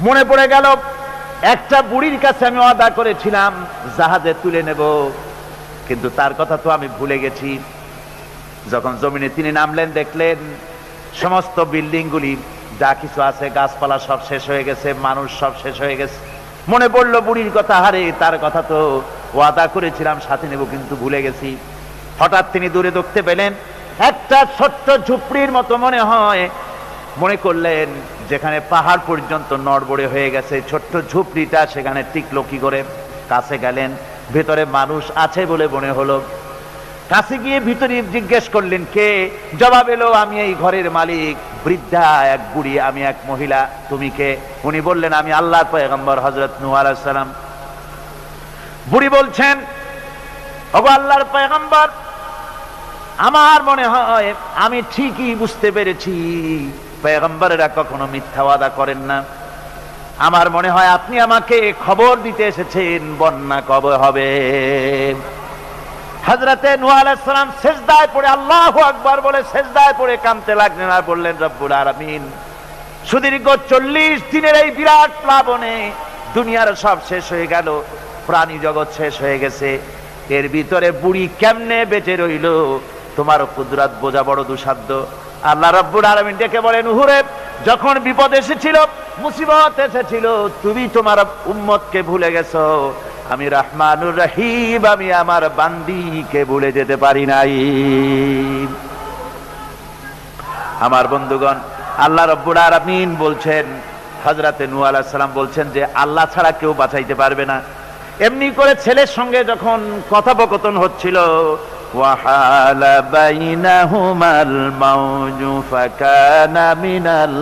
মনে পড়ে গেল একটা বুড়ির কাছে আমি ওয়াদা করেছিলাম জাহাজে তুলে নেব, কিন্তু তার কথা তো আমি ভুলে গেছি। যখন জমিনে তিনি নামলেন, দেখলেন সমস্ত বিল্ডিং গুলি যা কিছু আছে, গাছপালা সব শেষ হয়ে গেছে, মানুষ সব শেষ হয়ে গেছে। মনে পড়লো বুড়ির কথা, হারে তার কথা তো ওয়াদা করেছিলাম সাথে নেব, কিন্তু ভুলে গেছি। হঠাৎ তিনি দূরে দেখতে পেলেন একটা ছোট্ট ঝুপড়ির মতো মনে হয়। মনে করলেন যেখানে পাহাড় পর্যন্ত নড়বড়ে হয়ে গেছে, ছোট্ট ঝুপড়িটা সেখানে টিকলো কি করে? কাছে গেলেন, ভেতরে মানুষ আছে বলে মনে হলো। কাছে গিয়ে ভিতরে জিজ্ঞেস করলেন কে? জবাব এলো, আমি এই ঘরের মালিক, বৃদ্ধা এক বুড়ি, আমি এক মহিলা, তুমি কে? উনি বললেন, আমি আল্লাহর পয়গম্বর হযরত নূহ আলাইহিস সালাম। বুড়ি বলছেন, ওগো আল্লাহর পয়গম্বর, আমার মনে হয় আমি ঠিকই বুঝতে পেরেছি পয়গম্বরেরা কখনো মিথ্যা ওয়াদা করেন না। আমার মনে হয় আপনি আমাকে খবর দিতে এসেছেন বন্যা কবে হবে। হযরতে নূহ আলাইহিস সালাম সিজদায় পড়ে আল্লাহু আকবার বলে সিজদায় পড়ে কাঁদতে লাগলেন আর বললেন, রব্বুল আলামিন, সুদীর্ঘ 40 দিনের এই বিরাট প্লাবনে দুনিয়ার সব শেষ হয়ে গেল, প্রাণী জগৎ শেষ হয়ে গেছে, এর ভিতরে বুড়ি কেমনে বেঁচে রইল? তোমার কুদরত বোঝা বড় দুঃসাধ্য। আল্লাহ রাব্বুল আলামিন ডেকে বলেন, নুহুরে, যখন বিপদ এসেছিল, মুসিবত এসেছিল, তুমি তোমার উম্মতকে ভুলে গেছো। আমি রহমানুর রহিম, আমি আমার বান্দীকে ভুলে যেতে পারি নাই। আমার বন্ধুগণ, আল্লাহ রাব্বুল আলামিন বলছেন, হযরতে নূহ আলাইহিস সালাম বলছেন যে আল্লাহ ছাড়া কেউ বাঁচাইতে পারবে না। এমনি করে ছেলের সঙ্গে যখন কথোপকথন হচ্ছিল, ওয়াহালা বাইনাহুমাল মাউজু ফাকানা মিনাল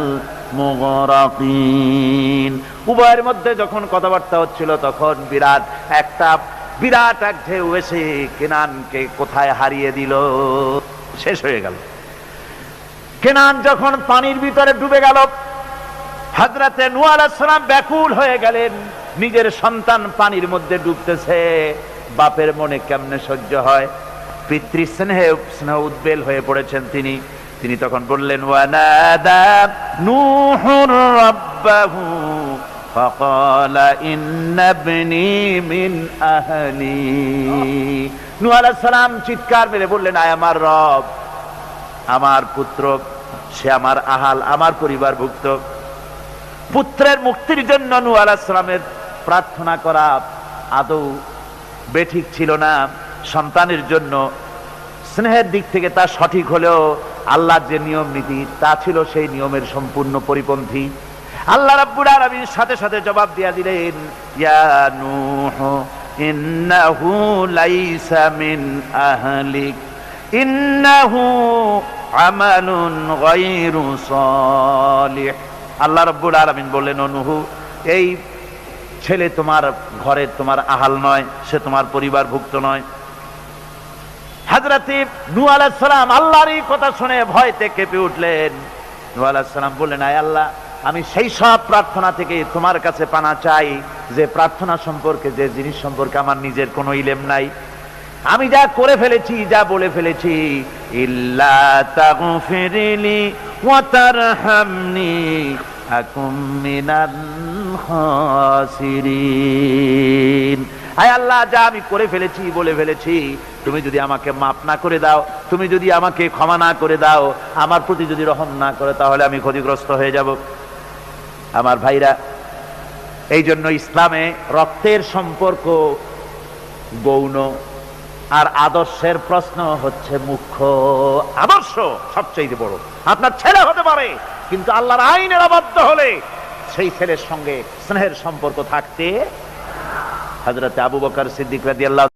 মুগরাকিন, উভয়ের মধ্যে যখন কথাবার্তা হচ্ছিল, তখন বিরাট এক ঢেউ এসে কেনানকে কোথায় হারিয়ে দিল, শেষ হয়ে গেল। কেনান যখন পানির ভিতরে ডুবে গেল, হযরতে নূহ আলাইহিস সালাম ব্যাকুল হয়ে গেলেন, নিজের সন্তান পানির মধ্যে ডুবতেছে, বাপের মনে কেমনে সহ্য হয়? পিতৃ স্নেহ উদ্বেল হয়ে পড়েছেন তিনি তখন বললেন, ওয়ানাদা নূহুর রাব্বাহু ফাকালা ইন্না ইবনি মিন আহলি। নূহ আলাইহিস সালাম চিৎকার মেরে বললেন, আয় আমার রব, আমার পুত্র, সে আমার আহাল, আমার পরিবারভুক্ত। পুত্রের মুক্তির জন্য নূহ আলাইহিস সালামের প্রার্থনা করা আদৌ বেঠিক ছিল না। সন্তানের জন্য স্নেহের দিক থেকে তা সঠিক হলেও আল্লাহর যে নিয়ম নীতি, তা ছিল সেই নিয়মের সম্পূর্ণ পরিপন্থী। আল্লাহ রাব্বুল আলামিন সাথে সাথে জবাব দিয়া দিলেন, ইয়া নূহ ইন্নাহু লাইসা মিন আহলিক ইন্নাহু আমালুন গায়রু সালিহ। আল্লাহ রাব্বুল আলামিন বললেন, ও নূহ, এই ছেলে তোমার ঘরের, তোমার আহাল নয়, সে তোমার পরিবারভুক্ত নয়। হযরতে নূহ আলাইহিস সালাম আল্লাহর এই কথা শুনে ভয়তে কেঁপে উঠলেন। নূহ আলাইহিস সালাম বললেন, আয় আল্লাহ, আমি সেই সব প্রার্থনা থেকে তোমার কাছে পানা চাই যে প্রার্থনা সম্পর্কে, যে জিনিস সম্পর্কে আমার নিজের কোনো ইলম নাই। আমি যা করে ফেলেছি, যা বলে ফেলেছি, ইল্লা তাগফিরলি ওয়া তারহামনি আকুম মিনাল খাসিরিন। আয় আল্লাহ, যা আমি করে ফেলেছি, বলে ফেলেছি, তুমি যদি আমাকে মাফ না করে দাও, তুমি যদি আমাকে ক্ষমা না করে দাও, আমার প্রতি যদি রহম না করে, তাহলে আমি ক্ষতিগ্রস্ত হয়ে যাব। আমার ভাইরা, এই জন্য ইসলামে রক্তের সম্পর্ক গৌণ, আর আদর্শের প্রশ্ন হচ্ছে মুখ্য। আদর্শ সবচেয়ে বড়। আপনার ছেলে হতে পারে, কিন্তু আল্লাহর আইনের আবদ্ধ হলে সেই ছেলের সঙ্গে স্নেহের সম্পর্ক থাকতে। হযরত আবু বকর সিদ্দিক রাদিয়াল্লাহু